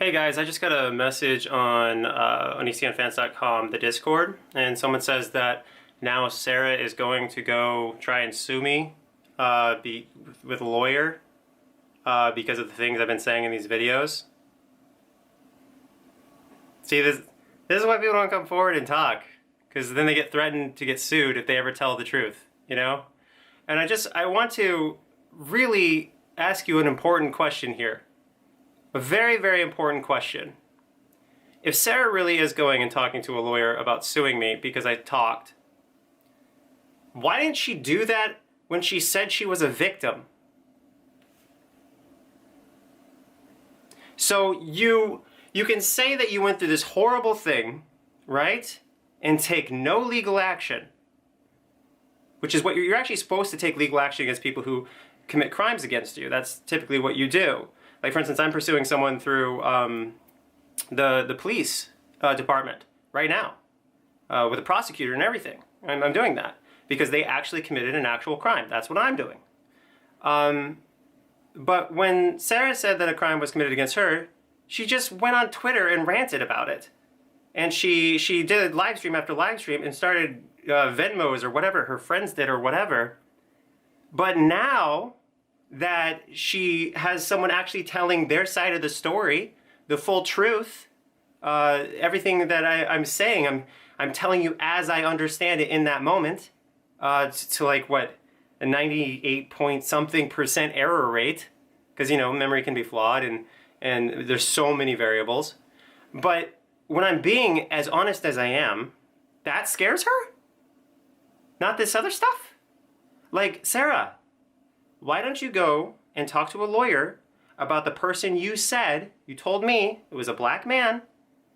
Hey guys, I just got a message on ECNFans.com, the Discord, and someone says that now Sarah is going to go try and sue me with a lawyer because of the things I've been saying in these videos. See, this is why people don't come forward and talk, because then they get threatened to get sued if they ever tell the truth, you know? And I want to really ask you an important question here. A very, very important question. If Sarah really is going and talking to a lawyer about suing me because I talked, why didn't she do that when she said she was a victim? So you can say that you went through this horrible thing, right? And take no legal action, which is what you're actually supposed to take legal action against people who commit crimes against you. That's typically what you do. Like, for instance, I'm pursuing someone through the police department right now with a prosecutor and everything. I'm doing that because they actually committed an actual crime. That's what I'm doing. But when Sarah said that a crime was committed against her, she just went on Twitter and ranted about it. And she did live stream after live stream and started Venmos or whatever her friends did or whatever. But now that she has someone actually telling their side of the story, the full truth, everything that I'm saying, I'm telling you as I understand it in that moment, to like what, a 98 point something % error rate, because you know memory can be flawed and there's so many variables. But when I'm being as honest as I am, that scares her? Not this other stuff? Like, Sarah, why don't you go and talk to a lawyer about the person you told me it was a black man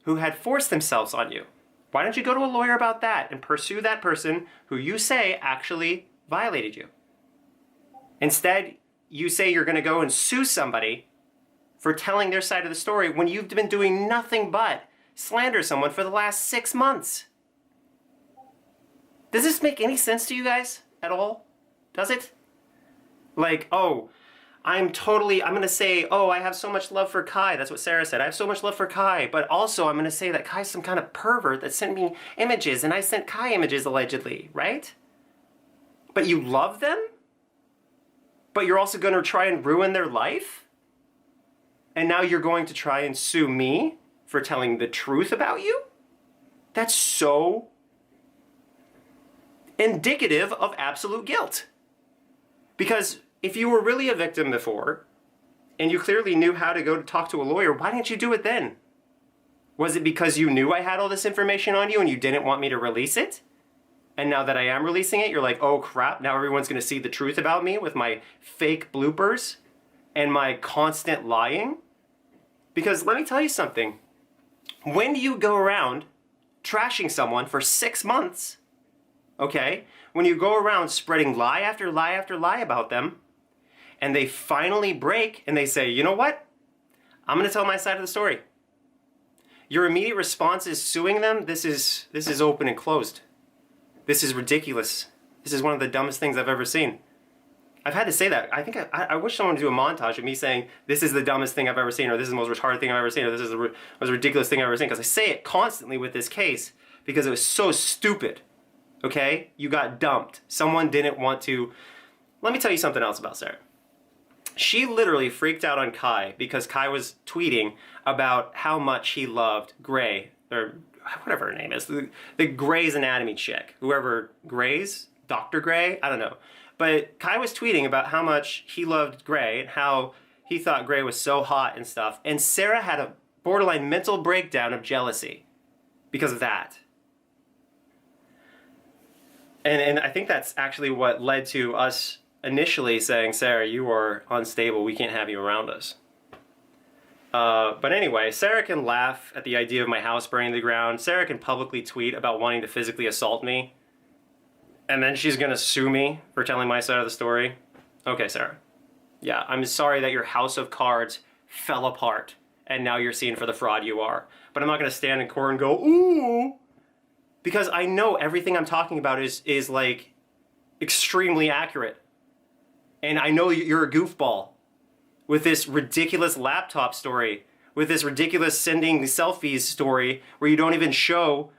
who had forced themselves on you? Why don't you go to a lawyer about that and pursue that person who you say actually violated you? Instead, you say you're going to go and sue somebody for telling their side of the story when you've been doing nothing but slander someone for the last 6 months. Does this make any sense to you guys at all? Does it? Like, oh, I'm going to say, oh, I have so much love for Kai. That's what Sarah said. I have so much love for Kai. But also I'm going to say that Kai's some kind of pervert that sent me images and I sent Kai images allegedly, right? But you love them? But you're also going to try and ruin their life? And now you're going to try and sue me for telling the truth about you? That's so indicative of absolute guilt. Because if you were really a victim before, and you clearly knew how to go to talk to a lawyer, why didn't you do it then? Was it because you knew I had all this information on you and you didn't want me to release it? And now that I am releasing it, you're like, oh crap, now everyone's gonna see the truth about me with my fake bloopers and my constant lying? Because let me tell you something. When you go around trashing someone for 6 months, okay? When you go around spreading lie after lie after lie about them, and they finally break and they say, you know what? I'm going to tell my side of the story. Your immediate response is suing them. This is open and closed. This is ridiculous. This is one of the dumbest things I've ever seen. I've had to say that. I think I wish someone would do a montage of me saying, this is the dumbest thing I've ever seen, or this is the most retarded thing I've ever seen, or this is the most ridiculous thing I've ever seen. Because I say it constantly with this case because it was so stupid. Okay? You got dumped. Someone didn't want to... Let me tell you something else about Sarah. She literally freaked out on Kai because Kai was tweeting about how much he loved Gray, or whatever her name is, the Grey's Anatomy chick. Whoever, Grey's? Dr. Gray? I don't know. But Kai was tweeting about how much he loved Gray and how he thought Gray was so hot and stuff. And Sarah had a borderline mental breakdown of jealousy because of that. And I think that's actually what led to us initially saying, Sarah, you are unstable. We can't have you around us. But anyway, Sarah can laugh at the idea of my house burning to the ground. Sarah can publicly tweet about wanting to physically assault me. And then she's going to sue me for telling my side of the story. Okay, Sarah. Yeah, I'm sorry that your house of cards fell apart and now you're seen for the fraud you are. But I'm not going to stand in court and go, ooh. Because I know everything I'm talking about is like extremely accurate. And I know you're a goofball with this ridiculous laptop story with this ridiculous sending selfies story where you don't even show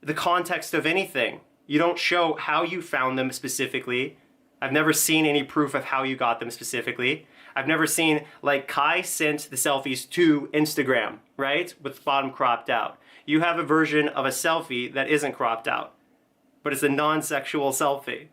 the context of anything. You don't show how you found them specifically. I've never seen any proof of how you got them specifically. I've never seen, like, Kai sent the selfies to Instagram, right? With the bottom cropped out. You have a version of a selfie that isn't cropped out, but it's a non-sexual selfie.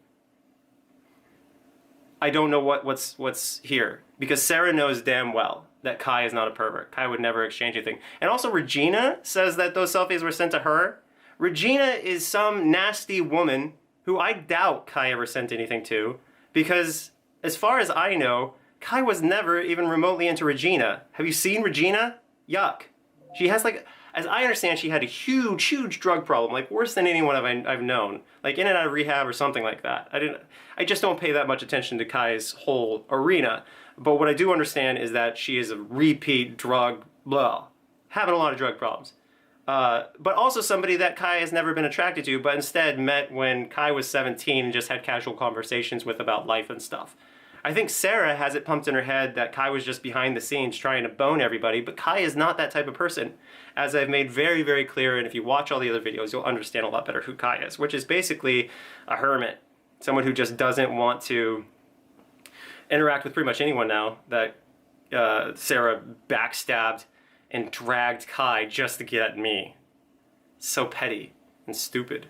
I don't know what's here, because Sarah knows damn well that Kai is not a pervert. Kai would never exchange anything. And also Regina says that those selfies were sent to her. Regina is some nasty woman who I doubt Kai ever sent anything to, because as far as I know, Kai was never even remotely into Regina. Have you seen Regina? Yuck. She has, like, as I understand, she had a huge drug problem, like worse than anyone I've known, like in and out of rehab or something like that. I just don't pay that much attention to Kai's whole arena. But what I do understand is that she is a repeat drug, having a lot of drug problems. But also somebody that Kai has never been attracted to, but instead met when Kai was 17 and just had casual conversations with about life and stuff. I think Sarah has it pumped in her head that Kai was just behind the scenes trying to bone everybody, but Kai is not that type of person. As I've made very, very clear, and if you watch all the other videos, you'll understand a lot better who Kai is, which is basically a hermit. Someone who just doesn't want to interact with pretty much anyone now, that Sarah backstabbed and dragged Kai just to get at me. So petty and stupid.